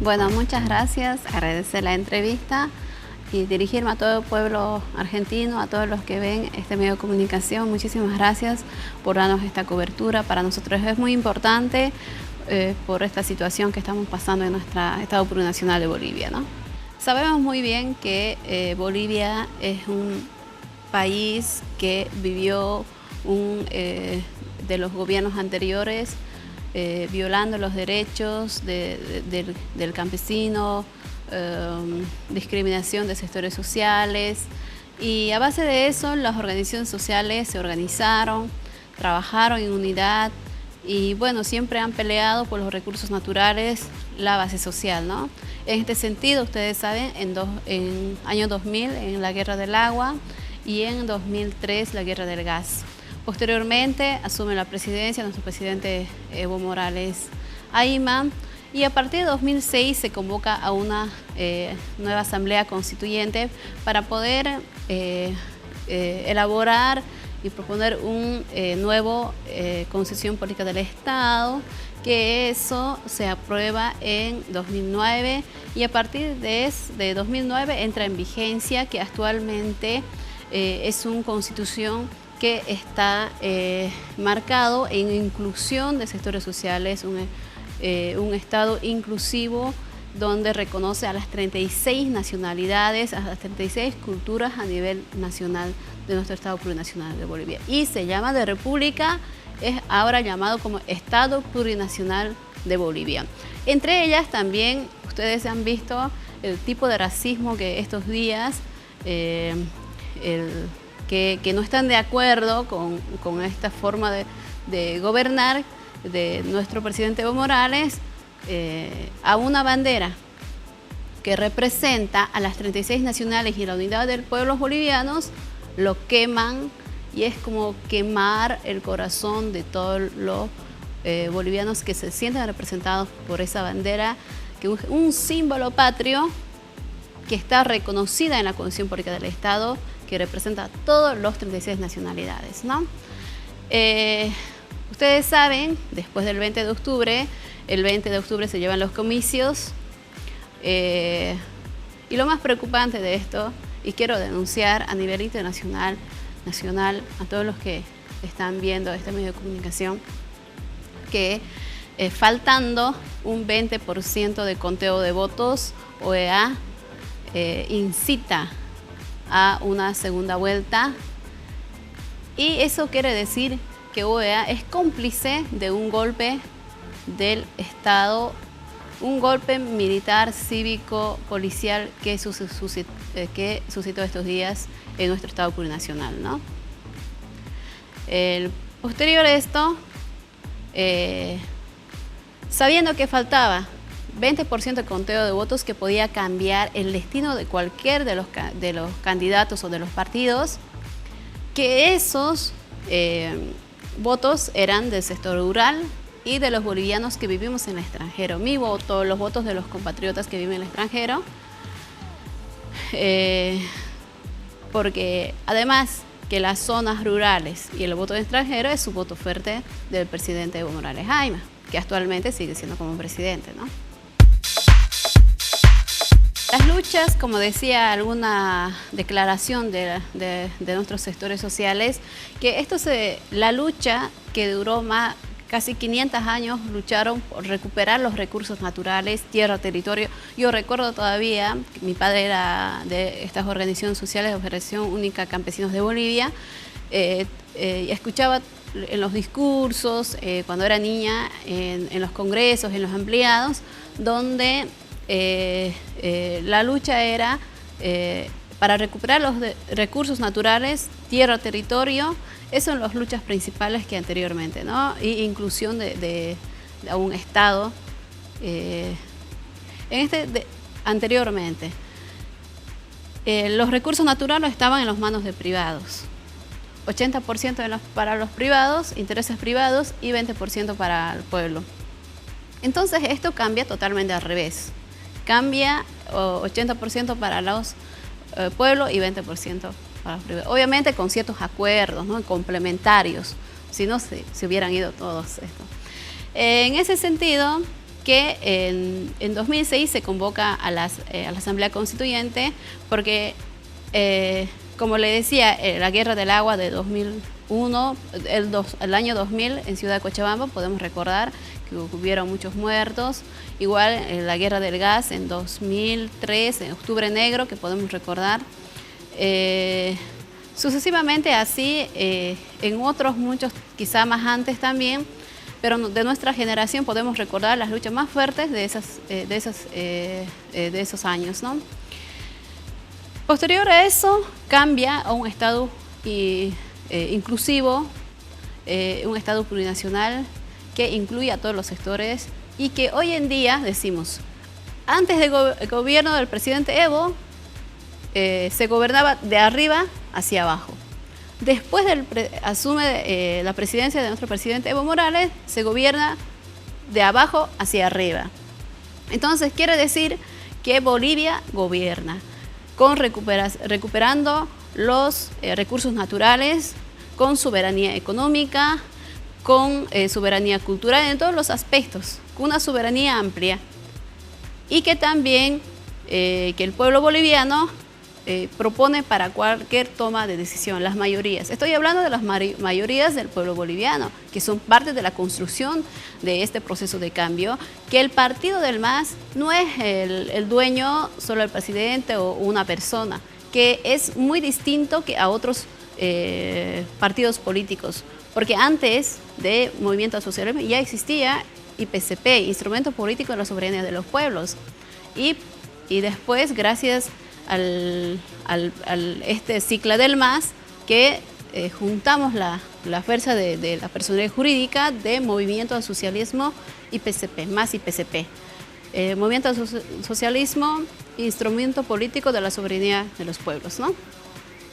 Bueno, muchas gracias, agradecer la entrevista y dirigirme a todo el pueblo argentino, a todos los que ven este medio de comunicación. Muchísimas gracias por darnos esta cobertura. Para nosotros es muy importante por esta situación que estamos pasando en nuestro Estado plurinacional de Bolivia, ¿no? Sabemos muy bien que Bolivia es un país que vivió de los gobiernos anteriores violando los derechos del campesino, discriminación de sectores sociales, y a base de eso las organizaciones sociales se organizaron, trabajaron en unidad y bueno, siempre han peleado por los recursos naturales, la base social, ¿no? En este sentido, ustedes saben, en año 2000 en la Guerra del Agua y en 2003 la Guerra del Gas. Posteriormente asume la presidencia nuestro presidente Evo Morales Ayman, y a partir de 2006 se convoca a una nueva asamblea constituyente para poder elaborar y proponer un nuevo constitución política del Estado, que eso se aprueba en 2009 y a partir de 2009 entra en vigencia, que actualmente es una constitución que está marcado en inclusión de sectores sociales, un Estado inclusivo donde reconoce a las 36 nacionalidades, a las 36 culturas a nivel nacional de nuestro Estado plurinacional de Bolivia. Y se llama de República, es ahora llamado como Estado plurinacional de Bolivia. Entre ellas también ustedes han visto el tipo de racismo que estos días que no están de acuerdo con esta forma de gobernar de nuestro presidente Evo Morales, a una bandera que representa a las 36 nacionales y la unidad de pueblos bolivianos, lo queman, y es como quemar el corazón de todos los bolivianos que se sienten representados por esa bandera, que es un símbolo patrio que está reconocida en la Constitución Política del Estado, que representa a todos los 36 nacionalidades, ¿no? Ustedes saben, después del 20 de octubre, el 20 de octubre se llevan los comicios, y lo más preocupante de esto, y quiero denunciar a nivel internacional, nacional, a todos los que están viendo este medio de comunicación, que faltando un 20% de conteo de votos, OEA incita a una segunda vuelta, y eso quiere decir que OEA es cómplice de un golpe del Estado, un golpe militar, cívico, policial que suscitó estos días en nuestro Estado plurinacional, ¿no? Posterior a esto, sabiendo que faltaba 20% de conteo de votos que podía cambiar el destino de cualquier de los candidatos o de los partidos, que esos votos eran del sector rural y de los bolivianos que vivimos en el extranjero. Mi voto, los votos de los compatriotas que viven en el extranjero, porque además que las zonas rurales y el voto de extranjero es su voto fuerte del presidente Evo Morales Ayman, que actualmente sigue siendo como presidente, ¿no? Las luchas, como decía alguna declaración de nuestros sectores sociales, que la lucha que duró casi 500 años, lucharon por recuperar los recursos naturales, tierra, territorio. Yo recuerdo todavía, que mi padre era de estas organizaciones sociales, Federación Única Campesinos de Bolivia, escuchaba en los discursos, cuando era niña, en los congresos, en los ampliados, donde la lucha era para recuperar los recursos naturales, tierra, territorio. Esas son las luchas principales que anteriormente, ¿no? Y inclusión de un Estado. Anteriormente, los recursos naturales estaban en las manos de privados. 80% para los privados, intereses privados, y 20% para el pueblo. Entonces esto cambia totalmente al revés. Cambia 80% para los pueblos y 20% para los privados. Obviamente con ciertos acuerdos, ¿no?, complementarios, si no se hubieran ido todos estos. En ese sentido, que en 2006 se convoca a la Asamblea Constituyente porque, como le decía, la Guerra del Agua de 2001, el año 2000 en Ciudad de Cochabamba, podemos recordar que hubieron muchos muertos. Igual la Guerra del Gas en 2003, en Octubre Negro, que podemos recordar. Sucesivamente así, en otros muchos, quizá más antes también, pero de nuestra generación podemos recordar las luchas más fuertes de esos años, ¿no? Posterior a eso, cambia a un Estado inclusivo, un Estado plurinacional que incluye a todos los sectores y que hoy en día decimos, antes del gobierno del presidente Evo, se gobernaba de arriba hacia abajo. Después asume la presidencia de nuestro presidente Evo Morales, se gobierna de abajo hacia arriba. Entonces quiere decir que Bolivia gobierna, recuperando los recursos naturales, con soberanía económica, con soberanía cultural en todos los aspectos, con una soberanía amplia. Y que también que el pueblo boliviano propone para cualquier toma de decisión, las mayorías. Estoy hablando de las mayorías del pueblo boliviano, que son parte de la construcción de este proceso de cambio, que el partido del MAS no es el dueño, solo el presidente o una persona, que es muy distinto que a otros partidos políticos, porque antes de Movimiento al Socialismo ya existía IPCP, Instrumento Político de la Soberanía de los Pueblos, y después, gracias este ciclo del MAS, que juntamos la fuerza de la personalidad jurídica de Movimiento al Socialismo IPCP, MAS IPCP. Movimiento al Socialismo, Instrumento Político de la Soberanía de los Pueblos, ¿no?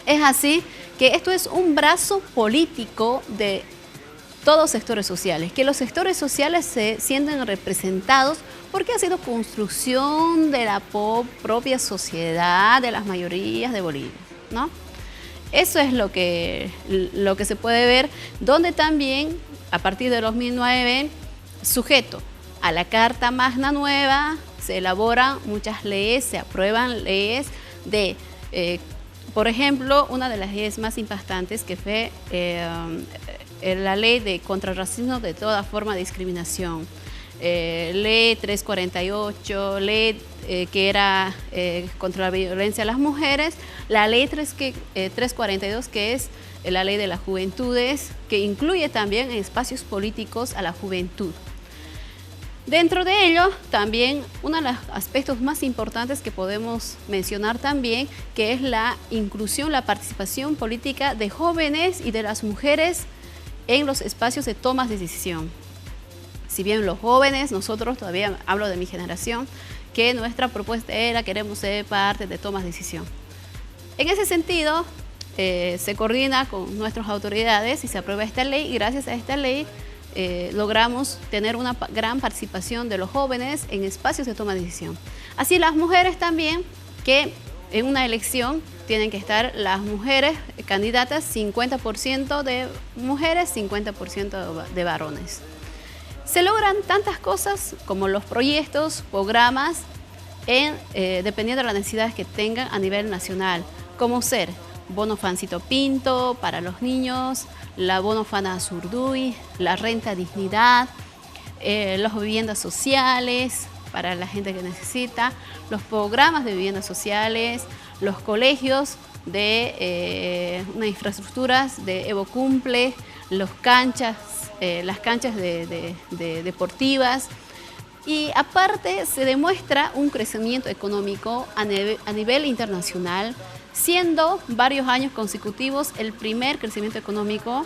Es así que esto es un brazo político de todos sectores sociales, que los sectores sociales se sienten representados porque ha sido construcción de la propia sociedad, de las mayorías de Bolivia, ¿no? Eso es lo que se puede ver, donde también, a partir de 2009, sujeto a la Carta Magna Nueva, se elaboran muchas leyes, se aprueban leyes de, por ejemplo, una de las leyes más impactantes que fue la ley de contra el racismo de toda forma de discriminación. Ley 348, ley que era contra la violencia a las mujeres, la ley 342, que es la ley de las juventudes, que incluye también en espacios políticos a la juventud. Dentro de ello, también uno de los aspectos más importantes que podemos mencionar también, que es la inclusión, la participación política de jóvenes y de las mujeres en los espacios de tomas de decisión. Si bien los jóvenes, nosotros todavía hablo de mi generación, que nuestra propuesta era queremos ser parte de tomas de decisión. En ese sentido, se coordina con nuestras autoridades y se aprueba esta ley, y gracias a esta ley logramos tener una gran participación de los jóvenes en espacios de toma de decisión. Así las mujeres también, que en una elección tienen que estar las mujeres candidatas, 50% de mujeres, 50% de varones. Se logran tantas cosas como los proyectos, programas, dependiendo de las necesidades que tengan a nivel nacional, como ser bono Fancito Pinto para los niños, la bono Fana Zurduy, la renta dignidad, las viviendas sociales para la gente que necesita, los programas de viviendas sociales, los colegios de unas infraestructuras de Evo Cumple, las canchas deportivas, y aparte se demuestra un crecimiento económico a nivel internacional, siendo varios años consecutivos el primer crecimiento económico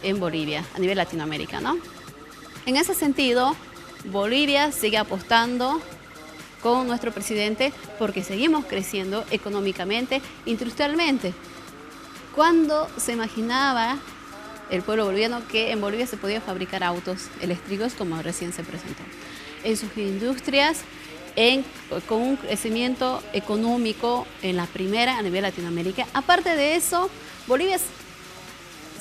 en Bolivia, a nivel Latinoamérica, ¿no? En ese sentido, Bolivia sigue apostando con nuestro presidente porque seguimos creciendo económicamente, industrialmente. ¿Cuándo se imaginaba el pueblo boliviano que en Bolivia se podía fabricar autos eléctricos como recién se presentó? En sus industrias, con un crecimiento económico en la primera a nivel Latinoamérica. Aparte de eso, Bolivia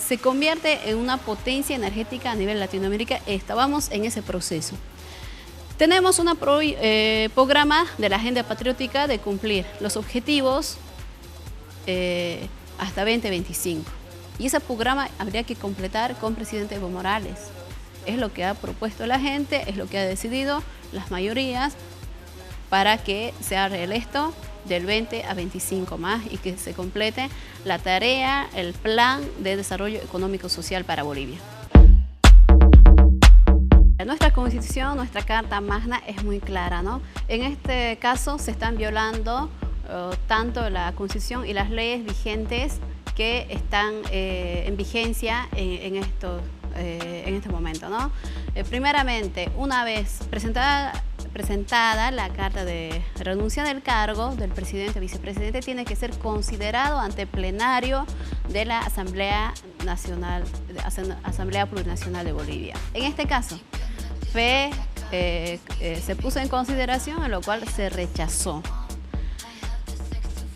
se convierte en una potencia energética a nivel Latinoamérica. Estábamos en ese proceso. Tenemos un programa de la Agenda Patriótica de cumplir los objetivos hasta 2025. Y ese programa habría que completar con presidente Evo Morales. Es lo que ha propuesto la gente, es lo que ha decidido las mayorías para que sea reelecto del 20 a 25 más y que se complete la tarea, el plan de desarrollo económico-social para Bolivia. Nuestra Constitución, nuestra Carta Magna es muy clara, ¿no? En este caso se están violando tanto la Constitución y las leyes vigentes que están en vigencia en este momento, ¿no? Primeramente, una vez presentada la carta de renuncia del cargo del presidente, vicepresidente, tiene que ser considerado ante el plenario de la Asamblea Plurinacional de Bolivia. En este caso, se puso en consideración, en lo cual se rechazó.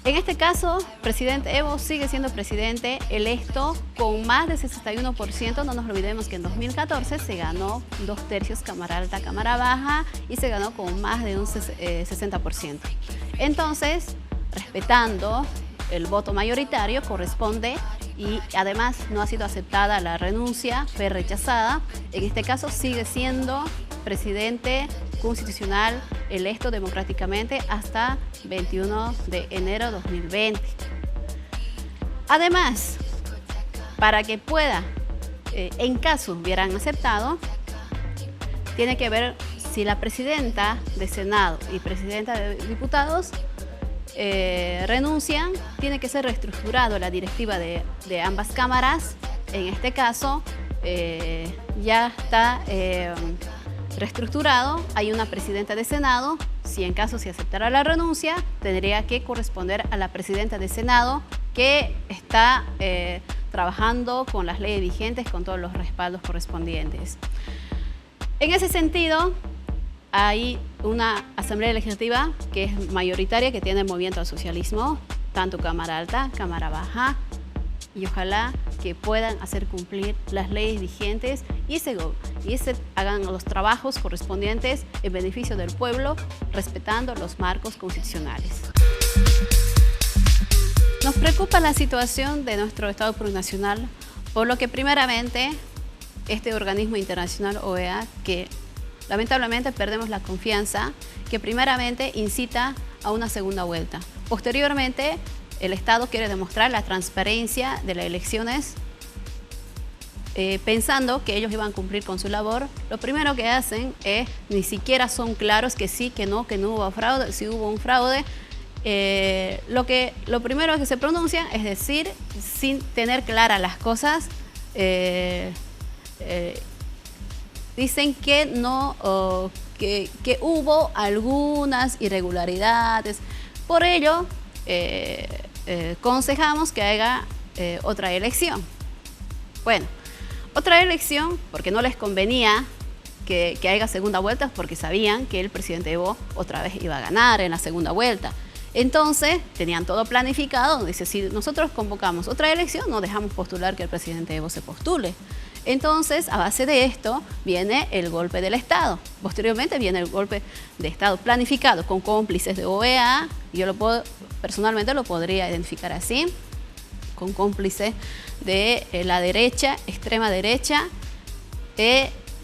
En este caso, presidente Evo sigue siendo presidente electo con más de 61%. No nos olvidemos que en 2014 se ganó 2/3 Cámara Alta, Cámara Baja y se ganó con más de un 60%. Entonces, respetando el voto mayoritario, corresponde y además no ha sido aceptada la renuncia, fue rechazada. En este caso sigue siendo presidente constitucional electo democráticamente hasta 21 de enero de 2020. Además, para que pueda, en caso hubieran aceptado, tiene que ver si la presidenta de Senado y presidenta de Diputados renuncian, tiene que ser reestructurado la directiva de ambas cámaras. En este caso, ya está reestructurado, hay una presidenta de Senado. Si en caso se aceptara la renuncia, tendría que corresponder a la presidenta de Senado, que está trabajando con las leyes vigentes, con todos los respaldos correspondientes. En ese sentido, hay una Asamblea Legislativa que es mayoritaria, que tiene movimiento al socialismo, tanto Cámara Alta, Cámara Baja, y ojalá que puedan hacer cumplir las leyes vigentes y se hagan los trabajos correspondientes en beneficio del pueblo, respetando los marcos constitucionales. Nos preocupa la situación de nuestro Estado plurinacional, por lo que primeramente este organismo internacional OEA, que lamentablemente perdemos la confianza, que primeramente incita a una segunda vuelta. Posteriormente, el Estado quiere demostrar la transparencia de las elecciones, pensando que ellos iban a cumplir con su labor. Lo primero que hacen es, ni siquiera son claros que sí, que no hubo fraude. Si hubo un fraude, lo primero que se pronuncian es decir, sin tener claras las cosas, dicen que no, que hubo algunas irregularidades. Por ello, aconsejamos que haga otra elección. Bueno, otra elección porque no les convenía que haya segunda vuelta, porque sabían que el presidente Evo otra vez iba a ganar en la segunda vuelta. Entonces, tenían todo planificado. Dice, si nosotros convocamos otra elección, no dejamos postular que el presidente Evo se postule. Entonces, a base de esto, viene el golpe del Estado. Posteriormente viene el golpe de Estado planificado con cómplices de OEA. Yo personalmente lo podría identificar así, con cómplices de la derecha, extrema derecha,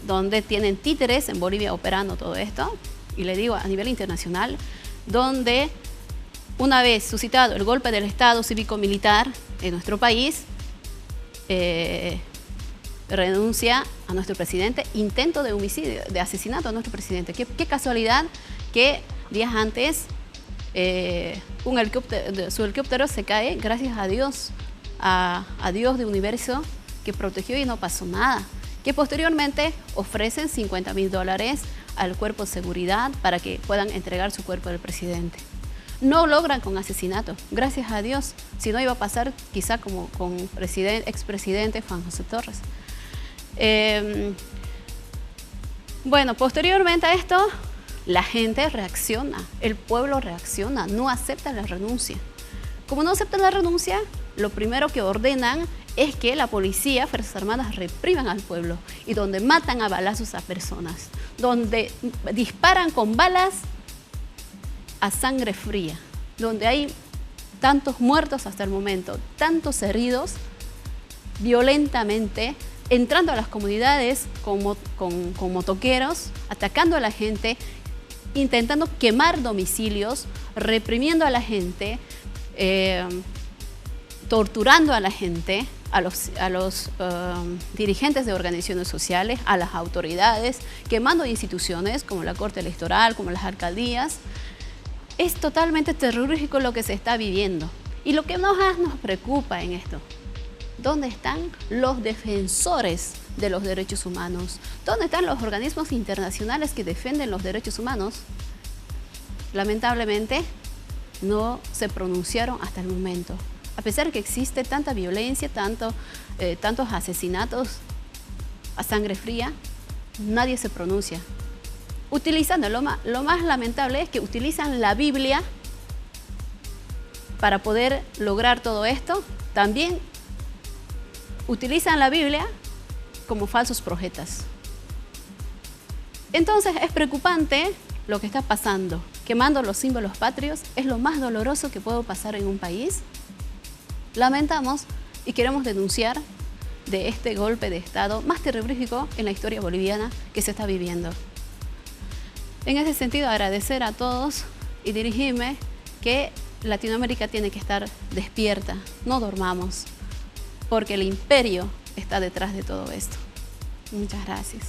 donde tienen títeres en Bolivia operando todo esto. Y le digo, a nivel internacional, donde una vez suscitado el golpe del Estado cívico-militar en nuestro país, renuncia a nuestro presidente, intento de homicidio, de asesinato a nuestro presidente. Qué casualidad que días antes su helicóptero se cae, gracias a Dios, a Dios de universo, que protegió y no pasó nada. Que posteriormente ofrecen $50.000 al cuerpo de seguridad para que puedan entregar su cuerpo al presidente. No logran con asesinato, gracias a Dios, si no iba a pasar quizá como con expresidente Juan José Torres. Bueno, posteriormente a esto, la gente reacciona, el pueblo reacciona, no acepta la renuncia. Como no aceptan la renuncia, lo primero que ordenan es que la policía, Fuerzas Armadas, repriman al pueblo y donde matan a balazos a personas, donde disparan con balas a sangre fría, donde hay tantos muertos hasta el momento, tantos heridos violentamente, entrando a las comunidades con motoqueros, atacando a la gente, intentando quemar domicilios, reprimiendo a la gente, torturando a la gente, a los dirigentes de organizaciones sociales, a las autoridades, quemando instituciones como la Corte Electoral, como las alcaldías. Es totalmente terrorífico lo que se está viviendo. Y lo que más nos preocupa en esto, ¿dónde están los defensores de los derechos humanos? ¿Dónde están los organismos internacionales que defienden los derechos humanos? Lamentablemente, no se pronunciaron hasta el momento. A pesar de que existe tanta violencia, tantos asesinatos a sangre fría, nadie se pronuncia. Utilizando, lo más lamentable es que utilizan la Biblia para poder lograr todo esto. También utilizan la Biblia como falsos profetas. Entonces es preocupante lo que está pasando. Quemando los símbolos patrios es lo más doloroso que puede pasar en un país. Lamentamos y queremos denunciar de este golpe de Estado más terrorífico en la historia boliviana que se está viviendo. En ese sentido, agradecer a todos y dirigirme que Latinoamérica tiene que estar despierta, no dormamos, porque el imperio está detrás de todo esto. Muchas gracias.